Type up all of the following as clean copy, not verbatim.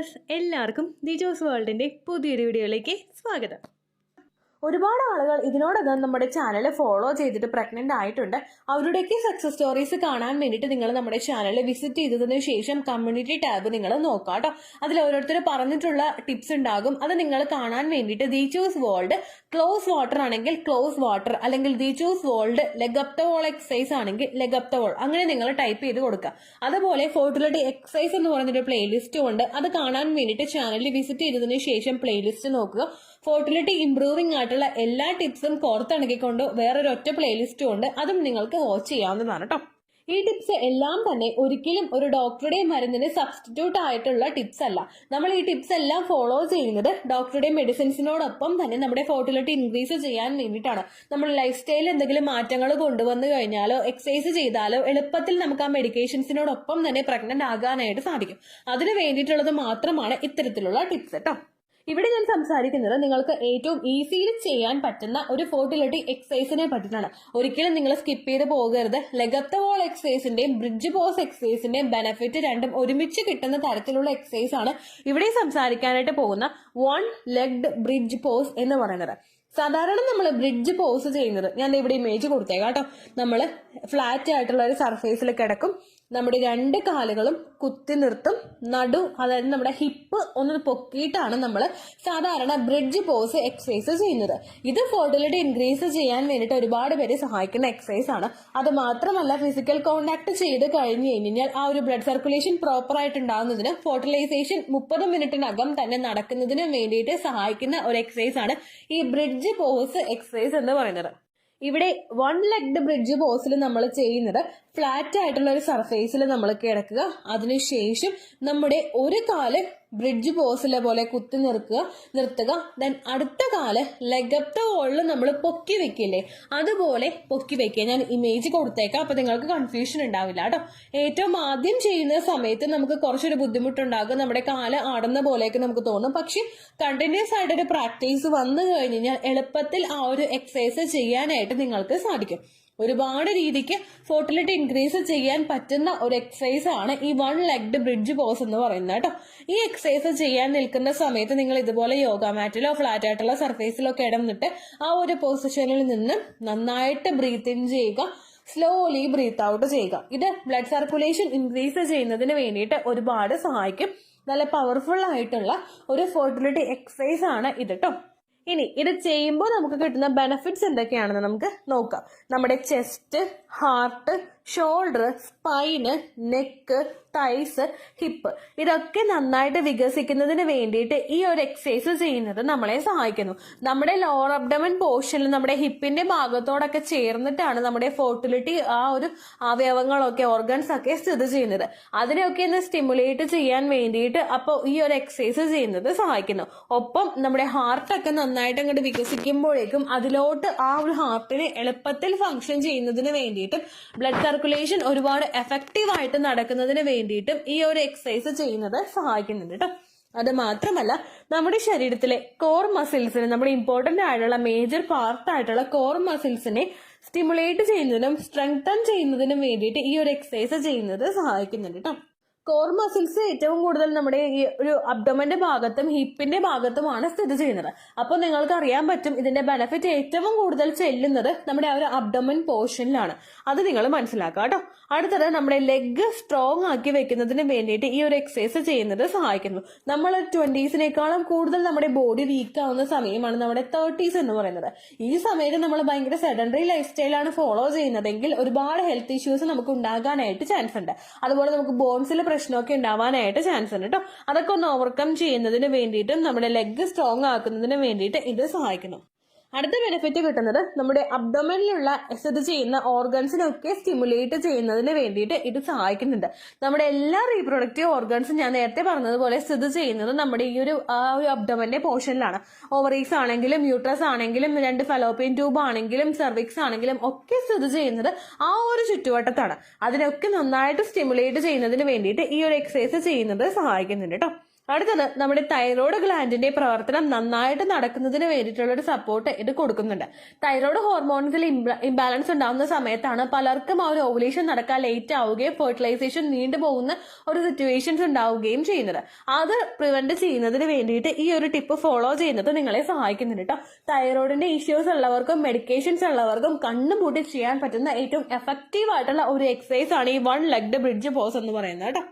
Viewers, എല്ലാവർക്കും ദിജോസ് വേൾഡിന്റെ പുതിയൊരു വീഡിയോയിലേക്ക് സ്വാഗതം. ഒരുപാട് ആളുകൾ ഇതിനോടകം നമ്മുടെ ചാനൽ ഫോളോ ചെയ്തിട്ട് പ്രഗ്നന്റ് ആയിട്ടുണ്ട്. അവരുടെയൊക്കെ സക്സസ് സ്റ്റോറീസ് കാണാൻ വേണ്ടിയിട്ട് നിങ്ങൾ നമ്മുടെ ചാനൽ വിസിറ്റ് ചെയ്തതിനു ശേഷം കമ്മ്യൂണിറ്റി ടാബ് നിങ്ങൾ നോക്കാം കേട്ടോ. അതിൽ ഓരോരുത്തർ പറഞ്ഞിട്ടുള്ള ടിപ്സ് ഉണ്ടാകും. അത് നിങ്ങൾ കാണാൻ വേണ്ടിയിട്ട് ദിജോസ് വേൾഡ് ക്ലോസ് വാട്ടർ ആണെങ്കിൽ ക്ലോസ് വാട്ടർ, അല്ലെങ്കിൽ ദിജോസ് world leg up the wall exercise ആണെങ്കിൽ ലെഗ് അപ് ദ വോൾ, അങ്ങനെ നിങ്ങൾ ടൈപ്പ് ചെയ്ത് കൊടുക്കുക. അതുപോലെ ഫോർട്ടിലിറ്റി എക്സസൈസ് എന്ന് പറയുന്നൊരു പ്ലേലിസ്റ്റും ഉണ്ട്. അത് കാണാൻ വേണ്ടിയിട്ട് ചാനലിൽ വിസിറ്റ് ചെയ്തതിനു ശേഷം പ്ലേലിസ്റ്റ് നോക്കുക. ഫോർട്ടിലിറ്റി ഇംപ്രൂവിംഗ് ആയിട്ടുള്ള എല്ലാ ടിപ്സും കോർത്തിണക്കിക്കൊണ്ട് വേറൊരു ഒറ്റ പ്ലേലിസ്റ്റും ഉണ്ട്. അതും നിങ്ങൾക്ക് വാച്ച് ചെയ്യാവുന്നതാണ് കേട്ടോ. ഈ ടിപ്സ് എല്ലാം തന്നെ ഒരിക്കലും ഒരു ഡോക്ടറുടെ മരുന്നിന് സബ്സ്റ്റിറ്റ്യൂട്ട് ആയിട്ടുള്ള ടിപ്സ് അല്ല. നമ്മൾ ഈ ടിപ്സ് എല്ലാം ഫോളോ ചെയ്യുന്നത് ഡോക്ടറുടെ മെഡിസിൻസിനോടൊപ്പം തന്നെ നമ്മുടെ ഫോർട്ടിലിറ്റി ഇൻക്രീസ് ചെയ്യാൻ വേണ്ടിയിട്ടാണ്. നമ്മൾ ലൈഫ് സ്റ്റൈലിൽ എന്തെങ്കിലും മാറ്റങ്ങൾ കൊണ്ടുവന്നു കഴിഞ്ഞാലോ എക്സസൈസ് ചെയ്താലോ എളുപ്പത്തിൽ നമുക്ക് ആ മെഡിക്കേഷൻസിനോടൊപ്പം തന്നെ പ്രഗ്നന്റ് ആകാനായിട്ട് സാധിക്കും. അതിന് വേണ്ടിയിട്ടുള്ളത് മാത്രമാണ് ഇത്തരത്തിലുള്ള ടിപ്സ് കേട്ടോ. ഇവിടെ ഞാൻ സംസാരിക്കുന്നത് നിങ്ങൾക്ക് ഏറ്റവും ഈസിയിൽ ചെയ്യാൻ പറ്റുന്ന ഒരു ഫോർട്ടിലിറ്റി എക്സസൈസിനെ പറ്റിയിട്ടാണ്. ഒരിക്കലും നിങ്ങൾ സ്കിപ്പ് ചെയ്ത് പോകരുത്. ലെഗ് അപ് ദ വോൾ എക്സസൈസിന്റെയും ബ്രിഡ്ജ് പോസ് എക്സസൈസിന്റെയും ബെനിഫിറ്റ് രണ്ടും ഒരുമിച്ച് കിട്ടുന്ന തരത്തിലുള്ള എക്സസൈസ് ആണ് ഇവിടെ സംസാരിക്കാനായിട്ട് പോകുന്ന വൺ ലെഗ്ഡ് ബ്രിഡ്ജ് പോസ് എന്ന് പറയുന്നത്. സാധാരണ നമ്മൾ ബ്രിഡ്ജ് പോസ് ചെയ്യുന്നത്, ഞാൻ ഇവിടെ ഇമേജ് കൊടുത്തേക്കാം കേട്ടോ. നമ്മൾ ഫ്ലാറ്റ് ആയിട്ടുള്ള ഒരു സർഫേസിൽ കിടക്കും. നമ്മുടെ രണ്ട് കാലുകളും കുത്തി നിർത്തും. അതായത് നമ്മുടെ ഹിപ്പ് ഒന്ന് പൊക്കിയിട്ടാണ് നമ്മൾ സാധാരണ ബ്രിഡ്ജ് പോസ് എക്സസൈസ് ചെയ്യുന്നത്. ഇത് ഫോർട്ടിലിറ്റി ഇൻക്രീസ് ചെയ്യാൻ വേണ്ടിയിട്ട് ഒരുപാട് പേരെ സഹായിക്കുന്ന എക്സസൈസ് ആണ്. അത് മാത്രമല്ല, ഫിസിക്കൽ കോണ്ടാക്ട് ചെയ്ത് കഴിഞ്ഞു കഴിഞ്ഞാൽ ആ ഒരു ബ്ലഡ് സർക്കുലേഷൻ പ്രോപ്പർ ആയിട്ട് ഉണ്ടാകുന്നതിന് ഫോർട്ടിലൈസേഷൻ 30 മിനിറ്റിനകം തന്നെ നടക്കുന്നതിന് വേണ്ടിയിട്ട് സഹായിക്കുന്ന ഒരു എക്സസൈസ് ആണ് ഈ ബ്രിഡ്ജ് പോസ് എക്സസൈസ് എന്ന് പറയുന്നത്. ഇവിടെ വൺ ലെഗ്ഡ് ബ്രിഡ്ജ് പോസിൽ നമ്മൾ ചെയ്യുന്നത് ഫ്ലാറ്റ് ആയിട്ടുള്ള ഒരു സർഫേസിൽ നമ്മൾ കിടക്കുക. അതിനുശേഷം നമ്മുടെ ഒരു കാല് ബ്രിഡ്ജ് പോസിലെ പോലെ കുത്തി നിർത്തുക. ദെൻ അടുത്ത കാല് ലെഗ് അപ് ദ വോളിൽ നമ്മൾ പൊക്കി വെക്കില്ലേ, അതുപോലെ പൊക്കി വെക്കുക. ഞാൻ ഇമേജ് കൊടുത്തേക്കാം, അപ്പൊ നിങ്ങൾക്ക് കൺഫ്യൂഷൻ ഉണ്ടാവില്ല കേട്ടോ. ഏറ്റവും ആദ്യം ചെയ്യുന്ന സമയത്ത് നമുക്ക് കുറച്ചൊരു ബുദ്ധിമുട്ടുണ്ടാകും. നമ്മുടെ കാല് ആടുന്ന പോലെയൊക്കെ നമുക്ക് തോന്നും. പക്ഷെ കണ്ടിന്യൂസ് ആയിട്ടൊരു പ്രാക്ടീസ് വന്നു കഴിഞ്ഞാൽ എളുപ്പത്തിൽ ആ ഒരു എക്സസൈസ് ചെയ്യാനായിട്ട് നിങ്ങൾക്ക് സാധിക്കും. ഒരുപാട് രീതിക്ക് ഫോർട്ടിലിറ്റി ഇൻക്രീസ് ചെയ്യാൻ പറ്റുന്ന ഒരു എക്സസൈസ് ആണ് ഈ വൺ ലെഗ്ഡ് ബ്രിഡ്ജ് പോസ് എന്ന് പറയുന്നത് കേട്ടോ. ഈ എക്സസൈസ് ചെയ്യാൻ നിൽക്കുന്ന സമയത്ത് നിങ്ങൾ ഇതുപോലെ യോഗ മാറ്റിലോ ഫ്ലാറ്റ് ആയിട്ടുള്ള സർഫേസിലോ കിടന്നിട്ട് ആ ഒരു പൊസിഷനിൽ നിന്ന് നന്നായിട്ട് ബ്രീത്ത് ഇൻ ചെയ്യുക, സ്ലോലി ബ്രീത്ത് ഔട്ട് ചെയ്യുക. ഇത് ബ്ലഡ് സർക്കുലേഷൻ ഇൻക്രീസ് ചെയ്യുന്നതിന് വേണ്ടിയിട്ട് ഒരുപാട് സഹായിക്കും. നല്ല പവർഫുൾ ആയിട്ടുള്ള ഒരു ഫോർട്ടിലിറ്റി എക്സസൈസ് ആണ് ഇത് കേട്ടോ. ഇനി ഇത് ചെയ്യുമ്പോൾ നമുക്ക് കിട്ടുന്ന ബെനിഫിറ്റ്സ് എന്തൊക്കെയാണെന്ന് നമുക്ക് നോക്കാം. നമ്മുടെ chest, heart, shoulder, spine, neck, thighs, hip ഇതൊക്കെ നന്നായിട്ട് വികസിക്കുന്നതിന് വേണ്ടിയിട്ട് ഈ ഒരു എക്സസൈസ് ചെയ്യുന്നത് നമ്മളെ സഹായിക്കുന്നു. നമ്മുടെ ലോവർ അബ്ഡമൻ പോർഷനിൽ നമ്മുടെ ഹിപ്പിന്റെ ഭാഗത്തോടൊക്കെ ചേർന്നിട്ടാണ് നമ്മുടെ ഫോർട്ടിലിറ്റി ആ ഒരു അവയവങ്ങളൊക്കെ ഓർഗൻസ് ഒക്കെ സ്ഥിതി ചെയ്യുന്നത്. അതിനെയൊക്കെ ഒന്ന് സ്റ്റിമുലേറ്റ് ചെയ്യാൻ വേണ്ടിയിട്ട് അപ്പോൾ ഈ ഒരു എക്സസൈസ് ചെയ്യുന്നത് സഹായിക്കുന്നു. ഒപ്പം നമ്മുടെ ഹാർട്ടൊക്കെ നന്നായിട്ട് അങ്ങോട്ട് വികസിക്കുമ്പോഴേക്കും അതിലോട്ട് ആ ഒരു ഹാർട്ടിനെ എളുപ്പത്തിൽ ഫങ്ഷൻ ചെയ്യുന്നതിന് വേണ്ടിയിട്ടും ബ്ലഡ് സർക്കുലേഷൻ ഒരുപാട് എഫക്റ്റീവ് ആയിട്ട് നടക്കുന്നതിന് വേണ്ടിയിട്ടും ഈ ഒരു എക്സസൈസ് ചെയ്യുന്നത് സഹായിക്കുന്നുണ്ട് കേട്ടോ. അത് മാത്രമല്ല, നമ്മുടെ ശരീരത്തിലെ കോർ മസിൽസിന്, നമ്മുടെ ഇമ്പോർട്ടന്റ് ആയിട്ടുള്ള മേജർ പാർട്ട് ആയിട്ടുള്ള കോർ മസിൽസിനെ സ്റ്റിമുലേറ്റ് ചെയ്യുന്നതിനും സ്ട്രെങ്തൻ ചെയ്യുന്നതിനും വേണ്ടിയിട്ട് ഈ ഒരു എക്സസൈസ് ചെയ്യുന്നത് സഹായിക്കുന്നുണ്ട് കേട്ടോ. കോർ മസിൽസ് ഏറ്റവും കൂടുതൽ നമ്മുടെ ഈ ഒരു അബ്ഡമന്റെ ഭാഗത്തും ഹിപ്പിന്റെ ഭാഗത്തുമാണ് സ്ഥിതി ചെയ്യുന്നത്. അപ്പോൾ നിങ്ങൾക്ക് അറിയാൻ പറ്റും ഇതിന്റെ ബെനിഫിറ്റ് ഏറ്റവും കൂടുതൽ ചെല്ലുന്നത് നമ്മുടെ ആ ഒരു അബ്ഡമൻ പോർഷനിലാണ്. അത് നിങ്ങൾ മനസ്സിലാക്കുക കേട്ടോ. അടുത്തത് നമ്മുടെ ലെഗ് സ്ട്രോങ് ആക്കി വെക്കുന്നതിന് വേണ്ടിയിട്ട് ഈ ഒരു എക്സസൈസ് ചെയ്യുന്നത് സഹായിക്കുന്നു. നമ്മൾ 20s കൂടുതൽ നമ്മുടെ ബോഡി വീക്ക് ആവുന്ന സമയമാണ് നമ്മുടെ 30s എന്ന് പറയുന്നത്. ഈ സമയത്ത് നമ്മൾ ഭയങ്കര സെഡൻഡറി ലൈഫ് സ്റ്റൈലാണ് ഫോളോ ചെയ്യുന്നതെങ്കിൽ ഒരുപാട് ഹെൽത്ത് ഇഷ്യൂസ് നമുക്ക് ഉണ്ടാകാനായിട്ട് ചാൻസ് ഉണ്ട്. അതുപോലെ നമുക്ക് ബോൺസിൽ പ്രശ്നമൊക്കെ ഉണ്ടാവാനായിട്ട് ചാൻസ് ഉണ്ട് കേട്ടോ. അതൊക്കെ ഒന്ന് ഓവർകം ചെയ്യുന്നതിന് വേണ്ടിയിട്ടും നമ്മുടെ ലെഗ് സ്ട്രോങ് ആക്കുന്നതിന് വേണ്ടിയിട്ട് ഇത് സഹായിക്കുന്നു. അടുത്ത ബെനിഫിറ്റ് കിട്ടുന്നത് നമ്മുടെ അബ്ഡോമനിലുള്ള സ്ഥിതി ചെയ്യുന്ന ഓർഗൻസിനൊക്കെ സ്റ്റിമുലേറ്റ് ചെയ്യുന്നതിന് വേണ്ടിയിട്ട് ഇത് സഹായിക്കുന്നുണ്ട്. നമ്മുടെ എല്ലാ റീപ്രൊഡക്റ്റീവ് ഓർഗൻസും ഞാൻ നേരത്തെ പറഞ്ഞതുപോലെ സ്ഥിതി ചെയ്യുന്നത് നമ്മുടെ ഈ ഒരു അബ്ഡോമന്റെ പോർഷനിലാണ്. ഓവറീസ് ആണെങ്കിലും യൂട്രസ് ആണെങ്കിലും 2 ഫലോപ്പിയൻ ട്യൂബ് ആണെങ്കിലും സെർവിക്സ് ആണെങ്കിലും ഒക്കെ സ്ഥിതി ചെയ്യുന്നത് ആ ഒരു ചുറ്റുവട്ടത്താണ്. അതിനൊക്കെ നന്നായിട്ട് സ്റ്റിമുലേറ്റ് ചെയ്യുന്നതിന് വേണ്ടിയിട്ട് ഈ ഒരു എക്സസൈസ് ചെയ്യുന്നത് സഹായിക്കുന്നുണ്ട് കേട്ടോ. അടുത്തത് നമ്മുടെ തൈറോയ്ഡ് ഗ്ലാൻഡിന്റെ പ്രവർത്തനം നന്നായിട്ട് നടക്കുന്നതിന് വേണ്ടിയിട്ടുള്ള ഒരു സപ്പോർട്ട് ഇത് കൊടുക്കുന്നുണ്ട്. തൈറോയ്ഡ് ഹോർമോൺസിൽ ഇംബാലൻസ് ഉണ്ടാകുന്ന സമയത്താണ് പലർക്കും ആ ഒരു ഓവുലേഷൻ നടക്കാൻ ലേറ്റ് ആവുകയും ഫെർട്ടിലൈസേഷൻ നീണ്ടുപോകുന്ന ഒരു സിറ്റുവേഷൻസ് ഉണ്ടാവുകയും ചെയ്യുന്നത്. അത് പ്രിവെന്റ് ചെയ്യുന്നതിന് വേണ്ടിയിട്ട് ഈ ഒരു ടിപ്പ് ഫോളോ ചെയ്യുന്നത് നിങ്ങളെ സഹായിക്കുന്നുണ്ട് കേട്ടോ. തൈറോയിഡിന്റെ ഇഷ്യൂസ് ഉള്ളവർക്കും മെഡിക്കേഷൻസ് ഉള്ളവർക്കും കണ്ണുപൂട്ടി ചെയ്യാൻ പറ്റുന്ന ഏറ്റവും എഫക്റ്റീവ് ആയിട്ടുള്ള ഒരു എക്സസൈസ് ആണ് ഈ 1 ലെഗ്ഡ് ബ്രിഡ്ജ് പോസ് എന്ന് പറയുന്നത് കേട്ടോ.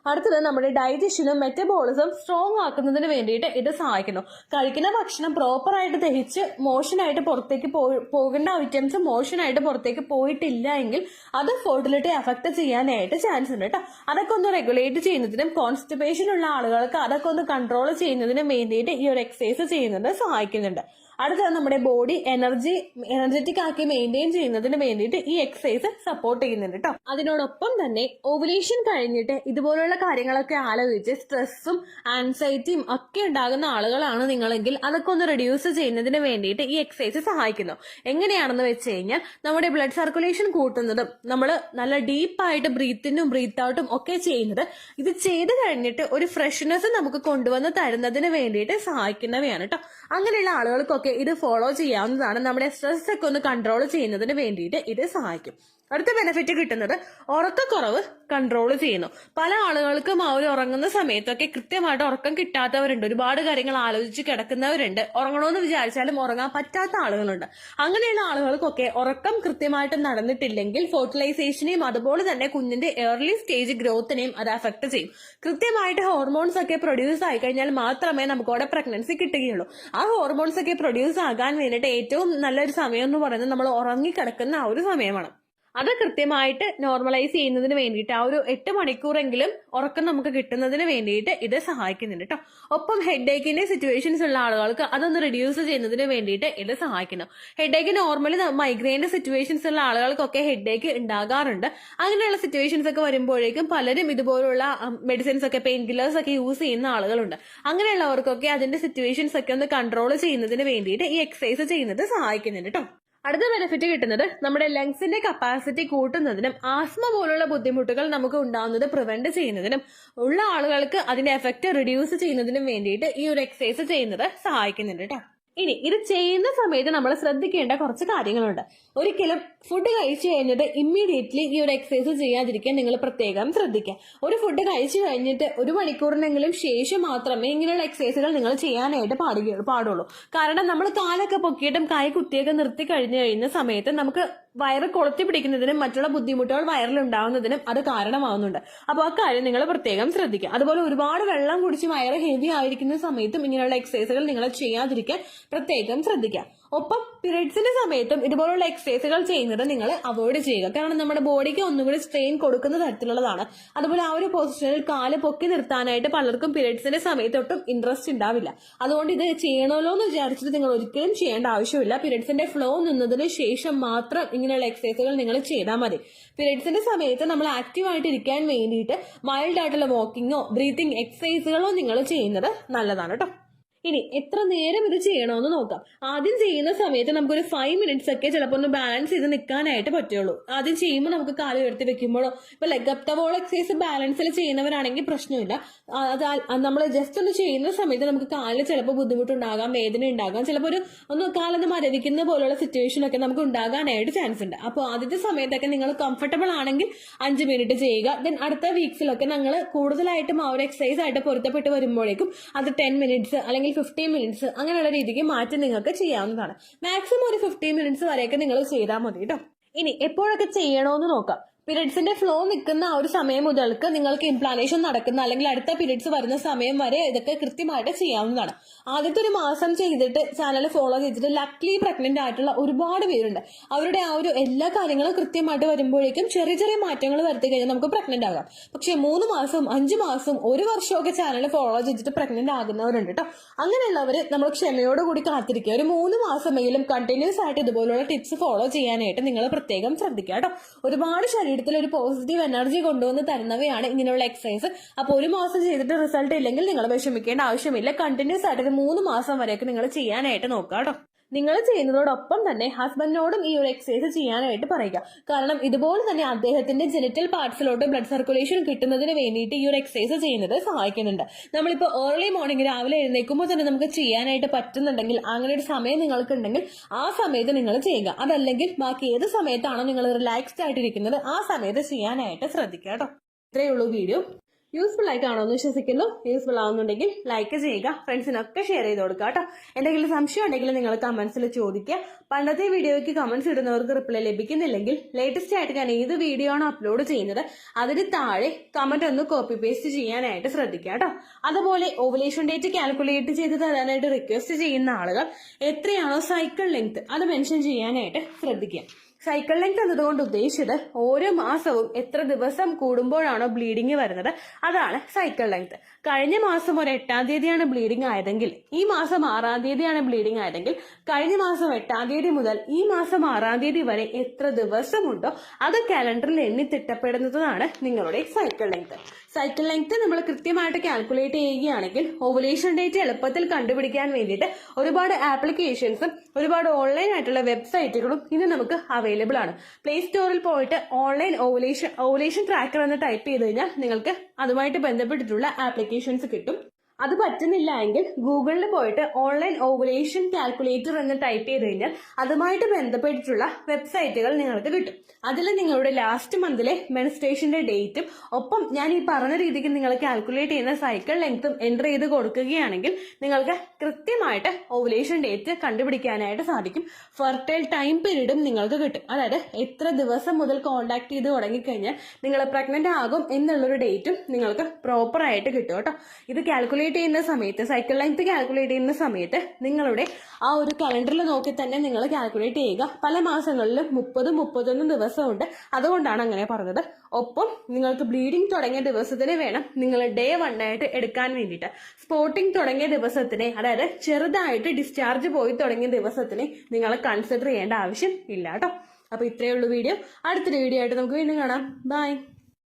അടുത്തത് നമ്മുടെ ഡൈജഷനും മെറ്റബോളിസം സ്ട്രോങ് ആക്കുന്നതിന് വേണ്ടിയിട്ട് ഇത് സഹായിക്കുന്നു. കഴിക്കുന്ന ഭക്ഷണം പ്രോപ്പറായിട്ട് ദഹിച്ച് മോഷനായിട്ട് പുറത്തേക്ക് പോകേണ്ട ഐറ്റംസ് മോഷനായിട്ട് പുറത്തേക്ക് പോയിട്ടില്ല എങ്കിൽ അത് ഫെർട്ടിലിറ്റി അഫക്ട് ചെയ്യാനായിട്ട് ചാൻസ് ഉണ്ട് കേട്ടോ. അതൊക്കെ ഒന്ന് റെഗുലേറ്റ് ചെയ്യുന്നതിനും കോൺസ്റ്റിപ്പേഷൻ ഉള്ള ആളുകൾക്ക് അതൊക്കെ ഒന്ന് കൺട്രോൾ ചെയ്യുന്നതിനും വേണ്ടിയിട്ട് ഈ ഒരു എക്സസൈസ് ചെയ്യുന്നത് സഹായിക്കുന്നുണ്ട്. അടുത്തത് നമ്മുടെ ബോഡി എനർജറ്റിക് ആക്കി മെയിൻറ്റെയിൻ ചെയ്യുന്നതിന് വേണ്ടിയിട്ട് ഈ എക്സസൈസ് സപ്പോർട്ട് ചെയ്യുന്നുണ്ട് കേട്ടോ. അതിനോടൊപ്പം തന്നെ ഓവുലേഷൻ കഴിഞ്ഞിട്ട് ഇതുപോലുള്ള കാര്യങ്ങളൊക്കെ ആലോചിച്ച് സ്ട്രെസ്സും ആൻസൈറ്റിയും ഒക്കെ ഉണ്ടാകുന്ന ആളുകളാണ് നിങ്ങളെങ്കിൽ അതൊക്കെ ഒന്ന് റെഡ്യൂസ് ചെയ്യുന്നതിന് വേണ്ടിയിട്ട് ഈ എക്സസൈസ് സഹായിക്കുന്നു. എങ്ങനെയാണെന്ന് വെച്ച് കഴിഞ്ഞാൽ നമ്മുടെ ബ്ലഡ് സർക്കുലേഷൻ കൂട്ടുന്നതും നമ്മൾ നല്ല ഡീപ്പായിട്ട് ബ്രീത്തിനും ബ്രീത്ത് ഔട്ടും ഒക്കെ ചെയ്യുന്നത് ഇത് ചെയ്ത് കഴിഞ്ഞിട്ട് ഒരു ഫ്രഷ്നെസ് നമുക്ക് കൊണ്ടുവന്ന് തരുന്നതിന് വേണ്ടിയിട്ട് സഹായിക്കുന്നവയാണ് കേട്ടോ. അങ്ങനെയുള്ള ആളുകൾക്കൊക്കെ ഇത് ഫോളോ ചെയ്യാവുന്നതാണ്. നമ്മുടെ സ്ട്രെസ് ഒക്കെ ഒന്ന് കൺട്രോൾ ചെയ്യുന്നതിന് വേണ്ടിയിട്ട് ഇത് സഹായിക്കും. അടുത്ത ബെനിഫിറ്റ് കിട്ടുന്നത് ഉറക്കക്കുറവ് കൺട്രോൾ ചെയ്യുന്നു. പല ആളുകൾക്കും അവർ ഉറങ്ങുന്ന സമയത്തൊക്കെ കൃത്യമായിട്ട് ഉറക്കം കിട്ടാത്തവരുണ്ട്. ഒരുപാട് കാര്യങ്ങൾ ആലോചിച്ച് കിടക്കുന്നവരുണ്ട്. ഉറങ്ങണമെന്ന് വിചാരിച്ചാലും ഉറങ്ങാൻ പറ്റാത്ത ആളുകളുണ്ട്. അങ്ങനെയുള്ള ആളുകൾക്കൊക്കെ ഉറക്കം കൃത്യമായിട്ട് നടന്നിട്ടില്ലെങ്കിൽ ഫെർട്ടിലൈസേഷനെയും അതുപോലെ തന്നെ കുഞ്ഞിന്റെ ഏർലി സ്റ്റേജ് ഗ്രോത്തിനെയും അത് അഫക്ട് ചെയ്യും. കൃത്യമായിട്ട് ഹോർമോൺസ് ഒക്കെ പ്രൊഡ്യൂസ് ആയി കഴിഞ്ഞാൽ മാത്രമേ നമുക്ക് അവിടെ പ്രഗ്നൻസി കിട്ടുകയുള്ളൂ. ആ ഹോർമോൺസ് ഒക്കെ പ്രൊഡ്യൂസ് ആകാൻ വേണ്ടിയിട്ട് ഏറ്റവും നല്ലൊരു സമയം എന്ന് പറയുന്നത് നമ്മൾ ഉറങ്ങിക്കിടക്കുന്ന ആ ഒരു സമയമാണ്. അത് കൃത്യമായിട്ട് നോർമലൈസ് ചെയ്യുന്നതിന് വേണ്ടിയിട്ട് ആ ഒരു 8 മണിക്കൂറെങ്കിലും ഉറക്കം നമുക്ക് കിട്ടുന്നതിന് വേണ്ടിയിട്ട് ഇത് സഹായിക്കുന്നുണ്ട് കേട്ടോ. ഒപ്പം ഹെഡേക്കിന്റെ സിറ്റുവേഷൻസ് ഉള്ള ആളുകൾക്ക് അതൊന്ന് റിഡ്യൂസ് ചെയ്യുന്നതിന് വേണ്ടിയിട്ട് ഇത് സഹായിക്കുന്നു. ഹെഡേക്ക് നോർമലി മൈഗ്രെയിന്റെ സിറ്റുവേഷൻസ് ഉള്ള ആളുകൾക്കൊക്കെ ഹെഡേക്ക് ഉണ്ടാകാറുണ്ട്. അങ്ങനെയുള്ള സിറ്റുവേഷൻസ് ഒക്കെ വരുമ്പോഴേക്കും പലരും ഇതുപോലുള്ള മെഡിസിൻസ് ഒക്കെ പെയിൻ കില്ലേഴ്സ് ഒക്കെ യൂസ് ചെയ്യുന്ന ആളുകളുണ്ട്. അങ്ങനെയുള്ളവർക്കൊക്കെ അതിന്റെ സിറ്റുവേഷൻസ് ഒക്കെ ഒന്ന് കൺട്രോൾ ചെയ്യുന്നതിന് വേണ്ടിയിട്ട് ഈ എക്സസൈസ് ചെയ്യുന്നത് സഹായിക്കുന്നുണ്ട് കേട്ടോ. അടുത്ത ബെനിഫിറ്റ് കിട്ടുന്നത് നമ്മുടെ ലങ്സിന്റെ കപ്പാസിറ്റി കൂട്ടുന്നതിനും ആസ്മ പോലുള്ള ബുദ്ധിമുട്ടുകൾ നമുക്ക് ഉണ്ടാകുന്നത് പ്രിവെന്റ് ചെയ്യുന്നതിനും ഉള്ള ആളുകൾക്ക് അതിന്റെ എഫക്റ്റ് റിഡ്യൂസ് ചെയ്യുന്നതിനും വേണ്ടിയിട്ട് ഈ ഒരു എക്സസൈസ് ചെയ്യുന്നത് സഹായിക്കുന്നുണ്ട് കേട്ടോ. ഇനി ഇത് ചെയ്യുന്ന സമയത്ത് നമ്മൾ ശ്രദ്ധിക്കേണ്ട കുറച്ച് കാര്യങ്ങളുണ്ട്. ഒരിക്കലും ഫുഡ് കഴിച്ചു കഴിഞ്ഞിട്ട് ഇമ്മീഡിയറ്റ്ലി ഈ ഒരു എക്സസൈസ് ചെയ്യാതിരിക്കാൻ നിങ്ങൾ പ്രത്യേകം ശ്രദ്ധിക്കുക. ഒരു ഫുഡ് കഴിച്ചു കഴിഞ്ഞിട്ട് 1 മണിക്കൂറിനെങ്കിലും ശേഷം മാത്രമേ ഇങ്ങനെയുള്ള എക്സസൈസുകൾ നിങ്ങൾ ചെയ്യാനായിട്ട് പാടുള്ളൂ. കാരണം നമ്മൾ കാലൊക്കെ പൊക്കിയിട്ടും കൈ കുത്തിയൊക്കെ നിർത്തി കഴിഞ്ഞു കഴിയുന്ന സമയത്ത് നമുക്ക് വയറ് കൊളുത്തി പിടിക്കുന്നതിനും മറ്റുള്ള ബുദ്ധിമുട്ടുകൾ വയറിൽ ഉണ്ടാവുന്നതിനും അത് കാരണമാവുന്നുണ്ട്. അപ്പോൾ ആ കാര്യം നിങ്ങൾ പ്രത്യേകം ശ്രദ്ധിക്കുക. അതുപോലെ ഒരുപാട് വെള്ളം കുടിച്ച് വയറ് ഹെവി ആയിരിക്കുന്ന സമയത്തും ഇങ്ങനെയുള്ള എക്സസൈസുകൾ നിങ്ങൾ ചെയ്യാതിരിക്കാൻ പ്രത്യേകം ശ്രദ്ധിക്കുക. ഒപ്പം പീരിയഡ്സിന്റെ സമയത്തും ഇതുപോലുള്ള എക്സസൈസുകൾ ചെയ്യുന്നത് നിങ്ങൾ അവോയ്ഡ് ചെയ്യുക. കാരണം നമ്മുടെ ബോഡിക്ക് ഒന്നുകൂടി സ്ട്രെയിൻ കൊടുക്കുന്ന തരത്തിലുള്ളതാണ്. അതുപോലെ ആ ഒരു പൊസിഷനിൽ കാല് പൊക്കി നിർത്താനായിട്ട് പലർക്കും പീരിയഡ്സിന്റെ സമയത്തൊട്ടും ഇൻട്രസ്റ്റ് ഉണ്ടാവില്ല. അതുകൊണ്ട് ഇത് ചെയ്യണമല്ലോ എന്ന് വിചാരിച്ചിട്ട് നിങ്ങൾ ഒരിക്കലും ചെയ്യേണ്ട ആവശ്യമില്ല. പീരിയഡ്സിന്റെ ഫ്ലോ നിന്നതിന് ശേഷം മാത്രം ഇങ്ങനെയുള്ള എക്സസൈസുകൾ നിങ്ങൾ ചെയ്താൽ മതി. പീരിയഡ്സിന്റെ സമയത്ത് നമ്മൾ ആക്റ്റീവ് ആയിട്ട് ഇരിക്കാൻ വേണ്ടിയിട്ട് മൈൽഡ് ആയിട്ടുള്ള വാക്കിങ്ങോ ബ്രീത്തിങ് എക്സസൈസുകളോ നിങ്ങൾ ചെയ്യുന്നത് നല്ലതാണ് കേട്ടോ. ഇനി എത്ര നേരം ഇത് ചെയ്യണമെന്ന് നോക്കാം. ആദ്യം ചെയ്യുന്ന സമയത്ത് നമുക്കൊരു 5 മിനിറ്റ്സ് ഒക്കെ ചിലപ്പോൾ ഒന്ന് ബാലൻസ് ചെയ്ത് നിൽക്കാനായിട്ട് പറ്റുള്ളൂ. ആദ്യം ചെയ്യുമ്പോൾ നമുക്ക് കാല് ഉയർത്തി വെക്കുമ്പോഴോ ഇപ്പൊ leg up the wall exercise ബാലൻസിൽ ചെയ്യുന്നവരാണെങ്കിൽ പ്രശ്നമില്ല. നമ്മൾ ജസ്റ്റ് ഒന്ന് ചെയ്യുന്ന സമയത്ത് നമുക്ക് കാലിൽ ചിലപ്പോൾ ബുദ്ധിമുട്ടുണ്ടാകാം, വേദന ഉണ്ടാകാം, ചിലപ്പോൾ ഒന്ന് കാലൊന്ന് മരവിക്കുന്ന പോലുള്ള സിറ്റുവേഷൻ ഒക്കെ നമുക്ക് ഉണ്ടാകാനായിട്ട് ചാൻസ് ഉണ്ട്. അപ്പോൾ ആദ്യത്തെ സമയത്തൊക്കെ നിങ്ങൾ കംഫർട്ടബിൾ ആണെങ്കിൽ 5 മിനിറ്റ് ചെയ്യുക. ദെൻ അടുത്ത വീക്സിലൊക്കെ നിങ്ങൾ കൂടുതലായിട്ടും ആ ഒരു എക്സസൈസ് ആയിട്ട് പൊരുത്തപ്പെട്ട് വരുമ്പോഴേക്കും അത് 10 മിനിറ്റ്സ് അല്ലെങ്കിൽ 15 മിനിറ്റ്സ് അങ്ങനെയുള്ള രീതിക്ക് മാറ്റി നിങ്ങൾക്ക് ചെയ്യാവുന്നതാണ്. മാക്സിമം ഒരു 15 മിനിറ്റ്സ് വരെയൊക്കെ നിങ്ങൾ ചെയ്താൽ മതി കേട്ടോ. ഇനി എപ്പോഴൊക്കെ ചെയ്യണമെന്ന് നോക്കാം. പീരിയഡ്സിന്റെ ഫ്ലോ നിൽക്കുന്ന ആ ഒരു സമയം മുതൽക്ക് നിങ്ങൾക്ക് ഇംപ്ലാന്റേഷൻ നടക്കുന്ന അല്ലെങ്കിൽ അടുത്ത പീരിയഡ്സ് വരുന്ന സമയം വരെ ഇതൊക്കെ കൃത്യമായിട്ട് ചെയ്യാവുന്നതാണ്. ആദ്യത്തെ ഒരു മാസം ചെയ്തിട്ട് ചാനൽ ഫോളോ ചെയ്തിട്ട് ലക്ലി പ്രഗ്നന്റ് ആയിട്ടുള്ള ഒരുപാട് പേരുണ്ട്. അവരുടെ ആ ഒരു എല്ലാ കാര്യങ്ങളും കൃത്യമായിട്ട് വരുമ്പോഴേക്കും ചെറിയ ചെറിയ മാറ്റങ്ങൾ വരുത്തി കഴിഞ്ഞാൽ നമുക്ക് പ്രഗ്നന്റ് ആകാം. പക്ഷെ 3 മാസം 5 മാസം 1 വർഷമൊക്കെ ചാനൽ ഫോളോ ചെയ്തിട്ട് പ്രഗ്നന്റ് ആകുന്നവരുണ്ട് കേട്ടോ. അങ്ങനെയുള്ളവർ നമ്മൾ ക്ഷമയോടുകൂടി കാത്തിരിക്കുക. ഒരു 3 മാസമെങ്കിലും കണ്ടിന്യൂസ് ആയിട്ട് ഇതുപോലുള്ള ടിപ്സ് ഫോളോ ചെയ്യാനായിട്ട് നിങ്ങൾ പ്രത്യേകം ശ്രദ്ധിക്കുക കേട്ടോ. ഒരുപാട് ശരീരത്തിൽ ഒരു പോസിറ്റീവ് എനർജി കൊണ്ടുവന്ന് തരുന്നവയാണ് ഇങ്ങനെയുള്ള എക്സസൈസ്. അപ്പോൾ 1 മാസം ചെയ്തിട്ട് റിസൾട്ട് ഇല്ലെങ്കിൽ നിങ്ങൾ വിഷമിക്കേണ്ട ആവശ്യമില്ല. കണ്ടിന്യൂസ് ആയിട്ട് 3 മാസം വരെയൊക്കെ നിങ്ങൾ ചെയ്യാനായിട്ട് നോക്കുക കേട്ടോ. നിങ്ങൾ ചെയ്യുന്നതോടൊപ്പം തന്നെ ഹസ്ബൻഡിനോടും ഈ ഒരു എക്സസൈസ് ചെയ്യാനായിട്ട് പറയുക. കാരണം ഇതുപോലെ തന്നെ അദ്ദേഹത്തിന്റെ ജെനിറ്റൽ പാർട്സിലോട്ട് ബ്ലഡ് സർക്കുലേഷൻ കിട്ടുന്നതിന് വേണ്ടിയിട്ട് ഈ ഒരു എക്സസൈസ് ചെയ്യുന്നത് സഹായിക്കുന്നുണ്ട്. നമ്മളിപ്പോൾ ഏർലി മോർണിംഗ് രാവിലെ എഴുന്നേൽക്കുമ്പോൾ തന്നെ നമുക്ക് ചെയ്യാനായിട്ട് പറ്റുന്നുണ്ടെങ്കിൽ, അങ്ങനെ ഒരു സമയം നിങ്ങൾക്കുണ്ടെങ്കിൽ ആ സമയത്ത് നിങ്ങൾ ചെയ്യുക. അതല്ലെങ്കിൽ ബാക്കി ഏത് സമയത്താണോ നിങ്ങൾ റിലാക്സ്ഡ് ആയിട്ടിരിക്കുന്നത് ആ സമയത്ത് ചെയ്യാനായിട്ട് ശ്രദ്ധിക്കുക കേട്ടോ. ഇത്രയേ ഉള്ളൂ വീഡിയോ. യൂസ്ഫുൾ ആയി കാണുമെന്ന് വിശ്വസിക്കുന്നു. യൂസ്ഫുൾ ആവുന്നുണ്ടെങ്കിൽ ലൈക്ക് ചെയ്യുക, ഫ്രണ്ട്സിനൊക്കെ ഷെയർ ചെയ്ത് കൊടുക്കുക കേട്ടോ. എന്തെങ്കിലും സംശയം ഉണ്ടെങ്കിൽ നിങ്ങൾ കമന്റ്സിൽ ചോദിക്കുക. പണ്ടത്തെ വീഡിയോയ്ക്ക് കമന്റ്സ് ഇടുന്നവർക്ക് റിപ്ലൈ ലഭിക്കുന്നില്ലെങ്കിൽ ലേറ്റസ്റ്റ് ആയിട്ട് ഞാൻ ഏത് വീഡിയോ ആണോ അപ്ലോഡ് ചെയ്യുന്നത് അതിന് താഴെ കമന്റ് ഒന്ന് കോപ്പി പേസ്റ്റ് ചെയ്യാനായിട്ട് ശ്രദ്ധിക്കുക കേട്ടോ. അതുപോലെ ഓവുലേഷൻ ഡേറ്റ് കാൽക്കുലേറ്റ് ചെയ്ത് തരാനായിട്ട് റിക്വസ്റ്റ് ചെയ്യുന്ന ആളുകൾ എത്രയാണോ സൈക്കിൾ ലെങ്ത് അത് മെൻഷൻ ചെയ്യാനായിട്ട് ശ്രദ്ധിക്കുക. സൈക്കിൾ ലെങ്ത് എന്നതുകൊണ്ട് ഉദ്ദേശിച്ചത് ഓരോ മാസവും എത്ര ദിവസം കൂടുമ്പോഴാണോ ബ്ലീഡിങ് വരുന്നത് അതാണ് സൈക്കിൾ ലെങ്ത്. കഴിഞ്ഞ മാസം ഒരു 8-ാം തീയതിയാണ് ബ്ലീഡിങ് ആയതെങ്കിൽ ഈ മാസം 6-ാം തീയതിയാണ് ബ്ലീഡിങ് ആയതെങ്കിൽ കഴിഞ്ഞ മാസം 8-ാം തീയതി മുതൽ ഈ മാസം 6-ാം തീയതി വരെ എത്ര ദിവസമുണ്ടോ അത് കാലണ്ടറിൽ എണ്ണി തിട്ടപ്പെടുന്നതാണ് നിങ്ങളുടെ സൈക്കിൾ ലെങ്ത്. സൈക്കിൾ ലെങ്ത് നമ്മൾ കൃത്യമായിട്ട് കാൽക്കുലേറ്റ് ചെയ്യുകയാണെങ്കിൽ ഓവുലേഷൻ ഡേറ്റ് എളുപ്പത്തിൽ കണ്ടുപിടിക്കാൻ വേണ്ടിയിട്ട് ഒരുപാട് ആപ്ലിക്കേഷൻസും ഒരുപാട് ഓൺലൈൻ ആയിട്ടുള്ള വെബ്സൈറ്റുകളും ഇന്ന് നമുക്ക് അവൈലബിൾ ആണ്. പ്ലേ സ്റ്റോറിൽ പോയിട്ട് ഓൺലൈൻ ഓവുലേഷൻ ട്രാക്കർ എന്ന് ടൈപ്പ് ചെയ്ത് കഴിഞ്ഞാൽ നിങ്ങൾക്ക് അതുമായിട്ട് ബന്ധപ്പെട്ടിട്ടുള്ള ആപ്ലിക്കേഷൻസ് കിട്ടും. അത് പറ്റുന്നില്ല എങ്കിൽ ഗൂഗിളിൽ പോയിട്ട് ഓൺലൈൻ ഓവുലേഷൻ കാൽക്കുലേറ്റർ എന്ന് ടൈപ്പ് ചെയ്ത് കഴിഞ്ഞാൽ അതുമായിട്ട് ബന്ധപ്പെട്ടിട്ടുള്ള വെബ്സൈറ്റുകൾ നിങ്ങൾക്ക് കിട്ടും. അതിൽ നിങ്ങളുടെ ലാസ്റ്റ് മന്തിലെ മെൻസ്ട്രേഷന്റെ ഡേറ്റും ഒപ്പം ഞാൻ ഈ പറഞ്ഞ രീതിക്ക് നിങ്ങൾ കാൽക്കുലേറ്റ് ചെയ്യുന്ന സൈക്കിൾ ലെങ്ത്തും എൻ്റർ ചെയ്ത് കൊടുക്കുകയാണെങ്കിൽ നിങ്ങൾക്ക് കൃത്യമായിട്ട് ഓവുലേഷൻ ഡേറ്റ് കണ്ടുപിടിക്കാനായിട്ട് സാധിക്കും. ഫെർട്ടൈൽ ടൈം പീരീഡും നിങ്ങൾക്ക് കിട്ടും. അതായത് എത്ര ദിവസം മുതൽ കോണ്ടാക്ട് ചെയ്ത് തുടങ്ങിക്കഴിഞ്ഞാൽ നിങ്ങൾ പ്രഗ്നന്റ് ആകും എന്നുള്ളൊരു ഡേറ്റും നിങ്ങൾക്ക് പ്രോപ്പറായിട്ട് കിട്ടും കേട്ടോ. ഇത് കാൽക്കുലേറ്റ് ചെയ്യുന്ന സമയത്ത് സൈക്കിൾ ലെങ്ത് കാൽക്കുലേറ്റ് ചെയ്യുന്ന സമയത്ത് നിങ്ങളുടെ ആ ഒരു കലണ്ടറിൽ നോക്കി തന്നെ നിങ്ങൾ കാൽക്കുലേറ്റ് ചെയ്യുക. പല മാസങ്ങളിലും 30-31 ദിവസമുണ്ട്, അതുകൊണ്ടാണ് അങ്ങനെ പറഞ്ഞത്. ഒപ്പം നിങ്ങൾക്ക് ബ്ലീഡിങ് തുടങ്ങിയ ദിവസത്തിന് വേണം നിങ്ങൾ ഡേ 1 ആയിട്ട് എടുക്കാൻ വേണ്ടിയിട്ട്. സ്പോട്ടിങ് തുടങ്ങിയ ദിവസത്തിനെ, അതായത് ചെറുതായിട്ട് ഡിസ്ചാർജ് പോയി തുടങ്ങിയ ദിവസത്തിനെ നിങ്ങൾ കൺസിഡർ ചെയ്യേണ്ട ആവശ്യം ഇല്ല കേട്ടോ. അപ്പൊ ഇത്രയേ ഉള്ളൂ വീഡിയോ. അടുത്തൊരു വീഡിയോ ആയിട്ട് നമുക്ക് വീണ്ടും കാണാം. ബൈ.